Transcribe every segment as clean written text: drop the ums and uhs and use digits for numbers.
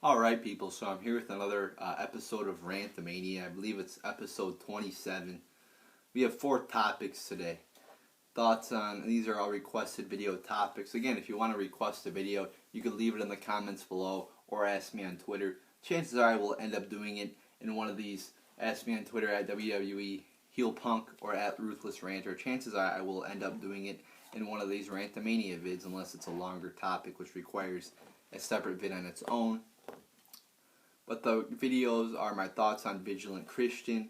Alright people, so I'm here with another episode of RANTAMANIA. I believe it's episode 27. We have 4 topics today. Thoughts on, these are all requested video topics. Again, if you want to request a video, you can leave it in the comments below or ask me on Twitter. Chances are I will end up doing it in one of these. Ask me on Twitter at WWE Heel Punk or at Ruthless Ranter. Chances are I will end up doing it in one of these RANTAMANIA vids unless it's a longer topic which requires a separate vid on its own. But the videos are my thoughts on Vigilant Christian,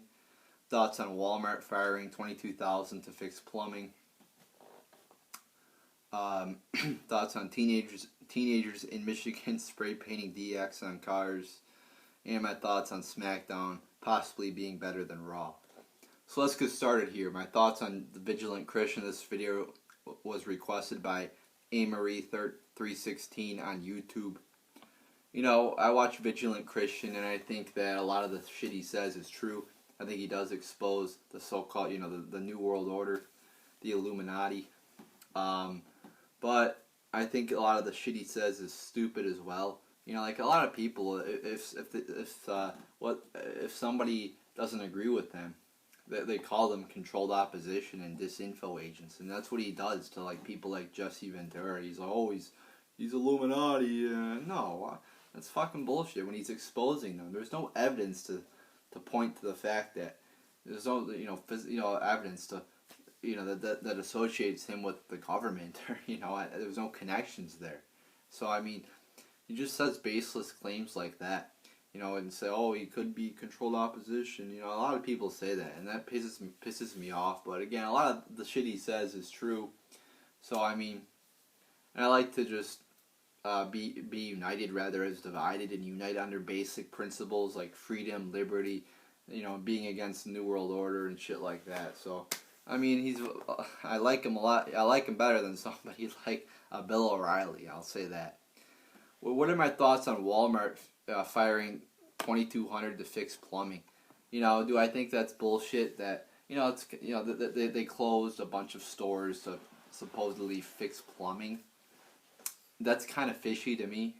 thoughts on Walmart firing 22,000 to fix plumbing, thoughts on teenagers in Michigan spray painting DX on cars, and my thoughts on SmackDown possibly being better than Raw. So let's get started here. My thoughts on the Vigilant Christian. This video was requested by AMarie316 on YouTube. You know, I watch Vigilant Christian, and I think that a lot of the shit he says is true. I think he does expose the so-called, the New World Order, the Illuminati. But I think a lot of the shit he says is stupid as well. You know, like a lot of people, if somebody doesn't agree with them, they call them controlled opposition and disinfo agents, and that's what he does to like people like Jesse Ventura. He's like, oh, he's Illuminati. No. That's fucking bullshit when he's exposing them. There's no evidence to point to the fact that there's no evidence to that associates him with the government or there's no connections there. So I mean, he just says baseless claims like that, and say, oh, he could be controlled opposition. A lot of people say that, and that pisses me off. But again, a lot of the shit he says is true. So I mean, I like to just be united rather as divided, and unite under basic principles like freedom, liberty, being against the New World Order and shit like that. So, I mean, I like him a lot. I like him better than somebody like Bill O'Reilly. I'll say that. Well, what are my thoughts on Walmart firing 2,200 to fix plumbing? Do I think that's bullshit? That they closed a bunch of stores to supposedly fix plumbing. That's kind of fishy to me.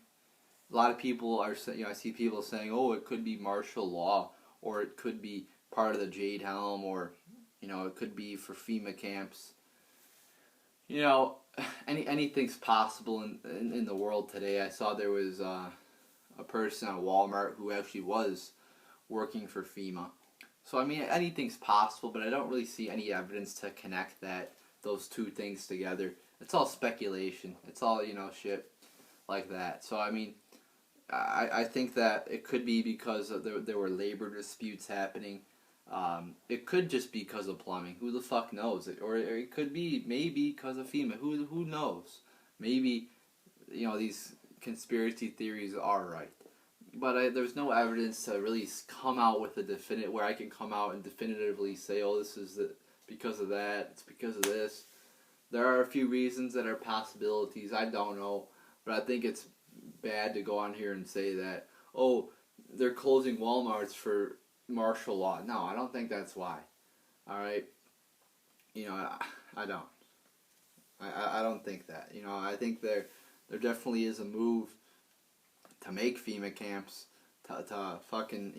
A lot of people are, I see people saying, oh, it could be martial law, or it could be part of the Jade Helm, or, it could be for FEMA camps. Anything's possible in the world today. I saw there was a person at Walmart who actually was working for FEMA. So, I mean, anything's possible, but I don't really see any evidence to connect those two things together. It's all speculation. It's all, shit like that. So, I mean, I think that it could be because there were labor disputes happening. It could just be because of plumbing. Who the fuck knows? Or it could be maybe because of FEMA. Who knows? Maybe, these conspiracy theories are right. But there's no evidence to really come out with a definite, where I can come out and definitively say, oh, this is because of that, it's because of this. There are a few reasons that are possibilities. I don't know, but I think it's bad to go on here and say that, oh, they're closing Walmarts for martial law. No, I don't think that's why. All right, I don't. I don't think that. I think there definitely is a move to make FEMA camps to fucking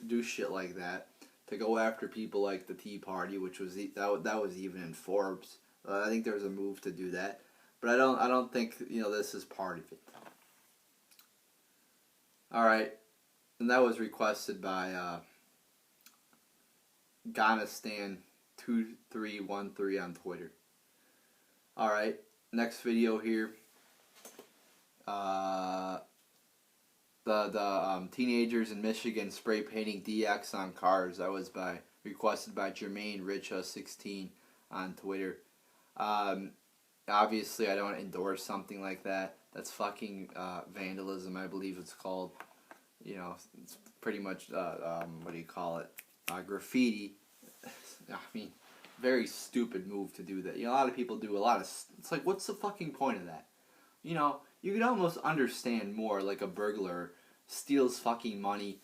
do shit like that, to go after people like the Tea Party, which was that was even in Forbes. I think there's a move to do that, but I don't think this is part of it. All right, and that was requested by Ghanistan2313 on Twitter. All right, next video here. The teenagers in Michigan spray painting DX on cars. That was requested by Jermaine Richa 16 on Twitter. Obviously, I don't endorse something like that. That's fucking vandalism, I believe it's called. It's pretty much what do you call it? Graffiti. I mean, very stupid move to do that. A lot of people do a lot of. It's like, what's the fucking point of that? You could almost understand more like a burglar steals fucking money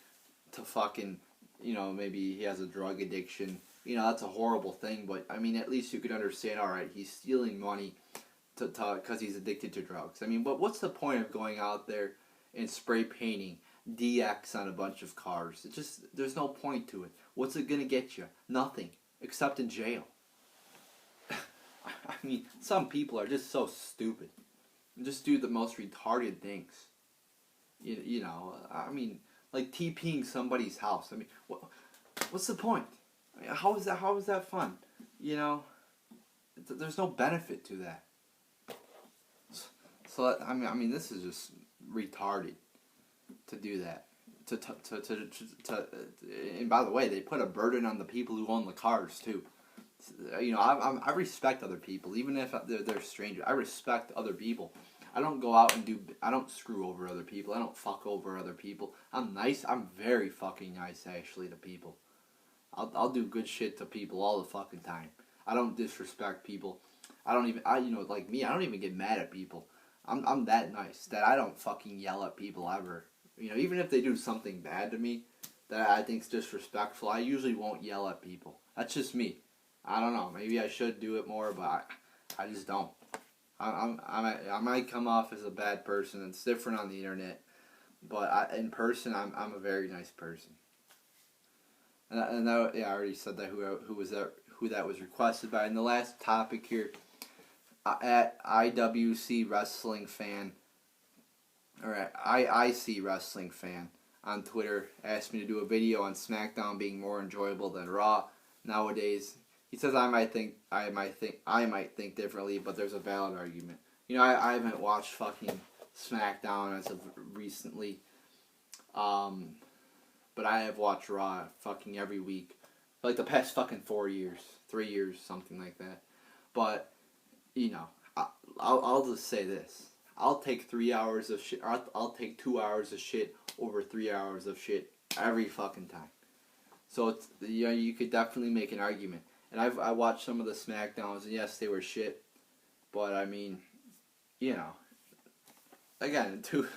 to fucking, maybe he has a drug addiction. That's a horrible thing, but I mean, at least you could understand, alright, he's stealing money because he's addicted to drugs. I mean, but what's the point of going out there and spray painting DX on a bunch of cars. There's no point to it. What's it gonna get you? Nothing, except in jail. I mean, some people are just so stupid. Just do the most retarded things. You know, I mean, like TPing somebody's house. I mean, what's the point? I mean, how is that fun? You know, there's no benefit to that. So I mean, this is just retarded to do that. And by the way, they put a burden on the people who own the cars too. You know, I respect other people, even if they're strangers. I respect other people. I don't go out and I don't screw over other people. I don't fuck over other people. I'm nice. I'm very fucking nice, actually, to people. I'll do good shit to people all the fucking time. I don't disrespect people. You know, like me, I don't even get mad at people. I'm that nice that I don't fucking yell at people ever. You know, even if they do something bad to me that I think's disrespectful, I usually won't yell at people. That's just me. I don't know. Maybe I should do it more, but I just don't. I might come off as a bad person. It's different on the internet, but in person, I'm a very nice person. And I already said that who that was requested by. And the last topic here, at IWC Wrestling Fan, or at IIC Wrestling Fan on Twitter, asked me to do a video on SmackDown being more enjoyable than Raw nowadays. He says I might think differently, but there's a valid argument. You know, I haven't watched fucking SmackDown as of recently, but I have watched Raw fucking every week, for like the past fucking 3 years, something like that. But you know, I'll just say this: I'll take 3 hours of shit. I'll take 2 hours of shit over 3 hours of shit every fucking time. So it's, you know, you could definitely make an argument. And I watched some of the SmackDowns, and yes, they were shit. But I mean, you know, again, 2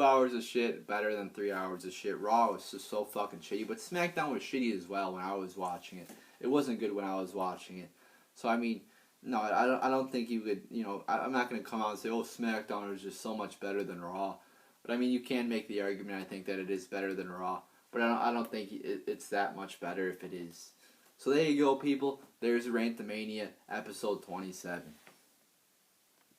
hours of shit better than 3 hours of shit. Raw was just so fucking shitty, but SmackDown was shitty as well when I was watching it. It wasn't good when I was watching it. So I mean, no, I don't think you could. You know, I'm not gonna come out and say, oh, SmackDown is just so much better than Raw. But I mean, you can make the argument. I think that it is better than Raw. But I don't think it's that much better if it is. So there you go, people. There's RANTAMANIA episode 27.